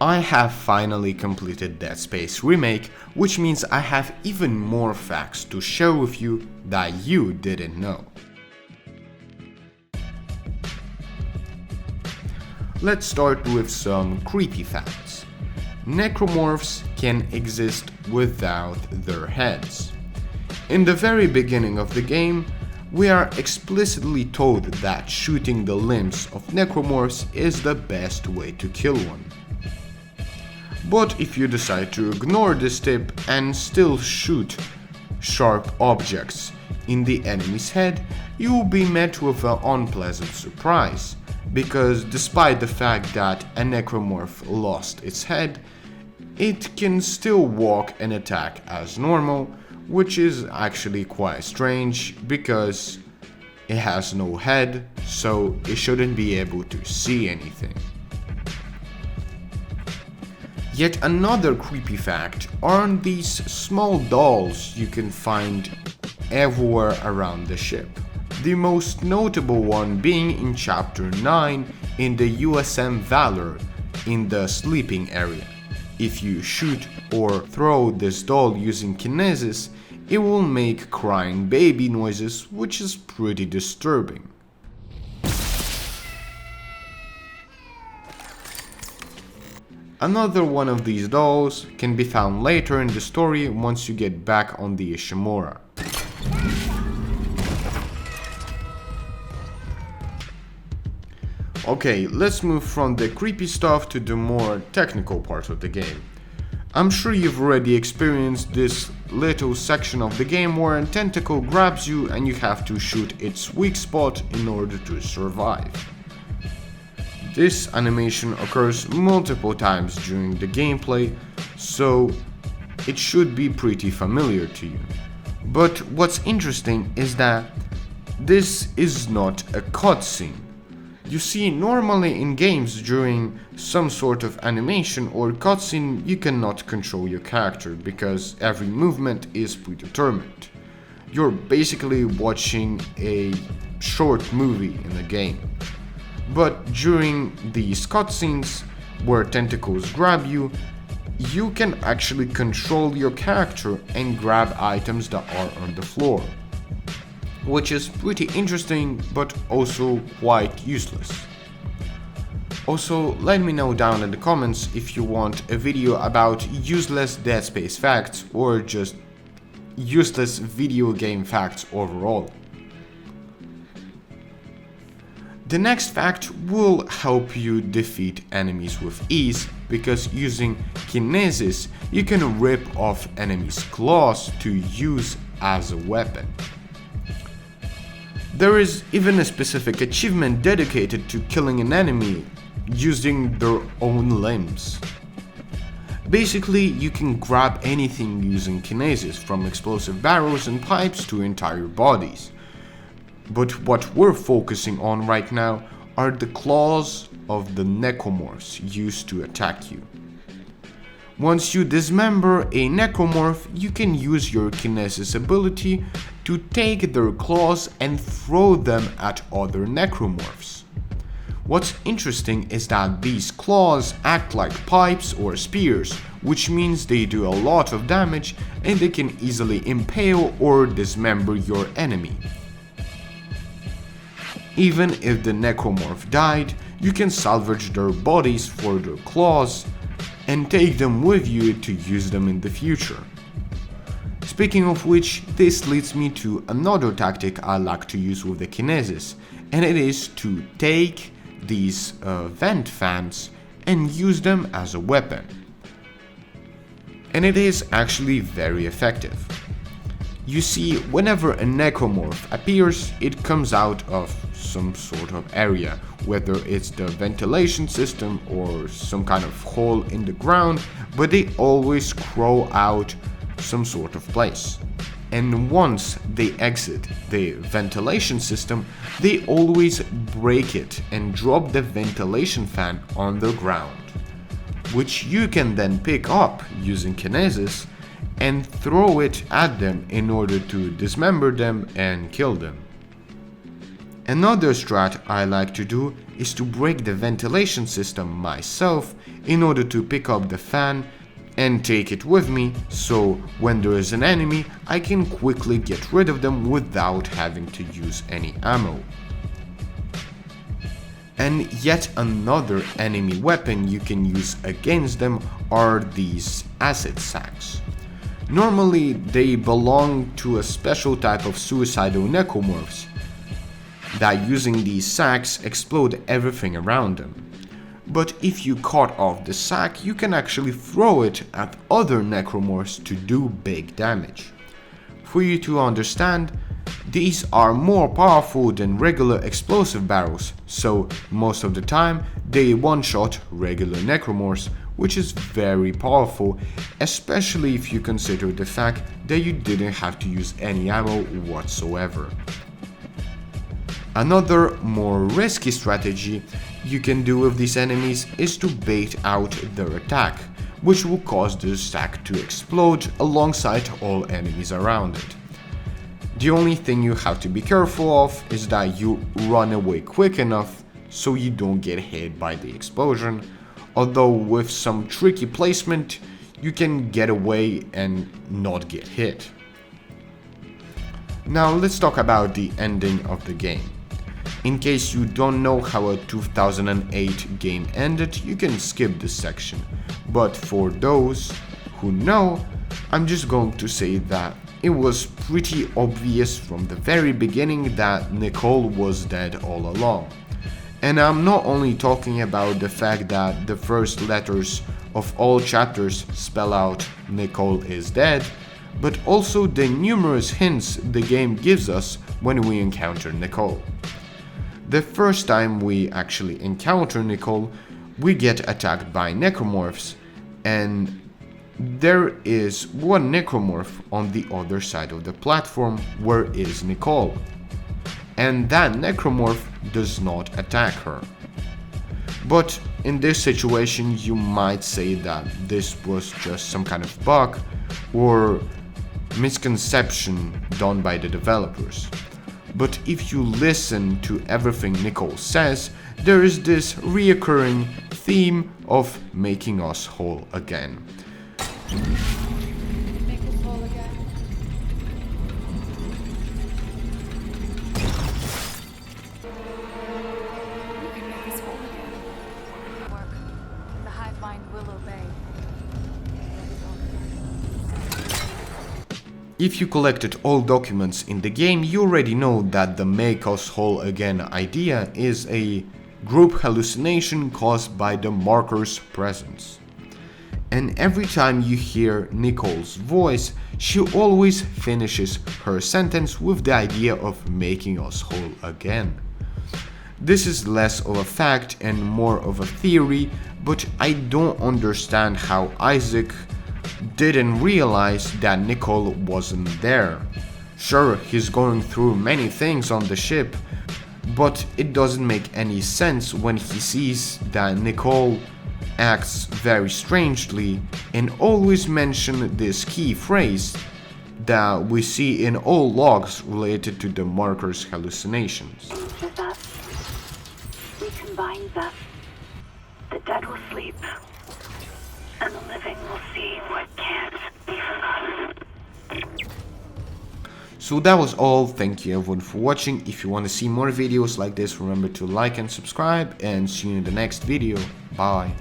I have finally completed Dead Space Remake, which means I have even more facts to share with you that you didn't know. Let's start with some creepy facts. Necromorphs can exist without their heads. In the very beginning of the game, we are explicitly told that shooting the limbs of necromorphs is the best way to kill one. But if you decide to ignore this tip and still shoot sharp objects in the enemy's head, you will be met with an unpleasant surprise, because despite the fact that a necromorph lost its head, it can still walk and attack as normal, which is actually quite strange because it has no head, so it shouldn't be able to see anything. Yet another creepy fact are these small dolls you can find everywhere around the ship. The most notable one being in Chapter 9 in the USM Valor in the sleeping area. If you shoot or throw this doll using kinesis, it will make crying baby noises, which is pretty disturbing. Another one of these dolls can be found later in the story once you get back on the Ishimura. Okay, let's move from the creepy stuff to the more technical part of the game. I'm sure you've already experienced this little section of the game where a tentacle grabs you and you have to shoot its weak spot in order to survive. This animation occurs multiple times during the gameplay, so it should be pretty familiar to you. But what's interesting is that this is not a cutscene. You see, normally in games during some sort of animation or cutscene, you cannot control your character because every movement is predetermined. You're basically watching a short movie in a game. But during these cutscenes, where tentacles grab you, you can actually control your character and grab items that are on the floor, which is pretty interesting but also quite useless. Also, let me know down in the comments if you want a video about useless Dead Space facts or just useless video game facts overall. The next fact will help you defeat enemies with ease, because using kinesis you can rip off enemies' claws to use as a weapon. There is even a specific achievement dedicated to killing an enemy using their own limbs. Basically, you can grab anything using kinesis, from explosive barrels and pipes to entire bodies. But what we're focusing on right now are the claws of the necromorphs used to attack you. Once you dismember a necromorph, you can use your kinesis ability to take their claws and throw them at other necromorphs. What's interesting is that these claws act like pipes or spears, which means they do a lot of damage and they can easily impale or dismember your enemy. Even if the necromorph died, you can salvage their bodies for their claws and take them with you to use them in the future. Speaking of which, this leads me to another tactic I like to use with the kinesis, and it is to take these vent fans and use them as a weapon. And it is actually very effective. You see, whenever a necromorph appears, it comes out of some sort of area, whether it's the ventilation system or some kind of hole in the ground, but they always crawl out some sort of place. And once they exit the ventilation system, they always break it and drop the ventilation fan on the ground, which you can then pick up using kinesis and throw it at them in order to dismember them and kill them. Another strat I like to do is to break the ventilation system myself in order to pick up the fan and take it with me, so when there is an enemy I can quickly get rid of them without having to use any ammo. And yet another enemy weapon you can use against them are these acid sacks. Normally they belong to a special type of suicidal necromorphs that using these sacks explode everything around them. But if you cut off the sack, you can actually throw it at other necromorphs to do big damage. For you to understand, these are more powerful than regular explosive barrels, so most of the time they one-shot regular necromorphs, which is very powerful, especially if you consider the fact that you didn't have to use any ammo whatsoever. Another more risky strategy you can do with these enemies is to bait out their attack, which will cause the stack to explode alongside all enemies around it. The only thing you have to be careful of is that you run away quick enough so you don't get hit by the explosion, although with some tricky placement you can get away and not get hit. Now let's talk about the ending of the game. In case you don't know how a 2008 game ended, you can skip this section, but for those who know, I'm just going to say that it was pretty obvious from the very beginning that Nicole was dead all along. And I'm not only talking about the fact that the first letters of all chapters spell out Nicole is dead, but also the numerous hints the game gives us when we encounter Nicole. The first time we actually encounter Nicole, we get attacked by necromorphs, and there is one necromorph on the other side of the platform where is Nicole, and that necromorph does not attack her. But in this situation you might say that this was just some kind of bug or misconception done by the developers. But if you listen to everything Nicole says, there is this reoccurring theme of making us whole again. Make us whole again. You can make us whole again. Work. The hive mind will obey. If you collected all documents in the game, you already know that the make us whole again idea is a group hallucination caused by the marker's presence. And every time you hear Nicole's voice, she always finishes her sentence with the idea of making us whole again. This is less of a fact and more of a theory, but I don't understand how Isaac didn't realize that Nicole wasn't there. Sure, he's going through many things on the ship, but it doesn't make any sense when he sees that Nicole acts very strangely and always mention this key phrase that we see in all logs related to the marker's hallucinations. With us, we combine them. The dead will sleep, and the living will see what can't be forgotten. So that was all. Thank you everyone for watching. If you want to see more videos like this, remember to like and subscribe, and see you in the next video. Bye.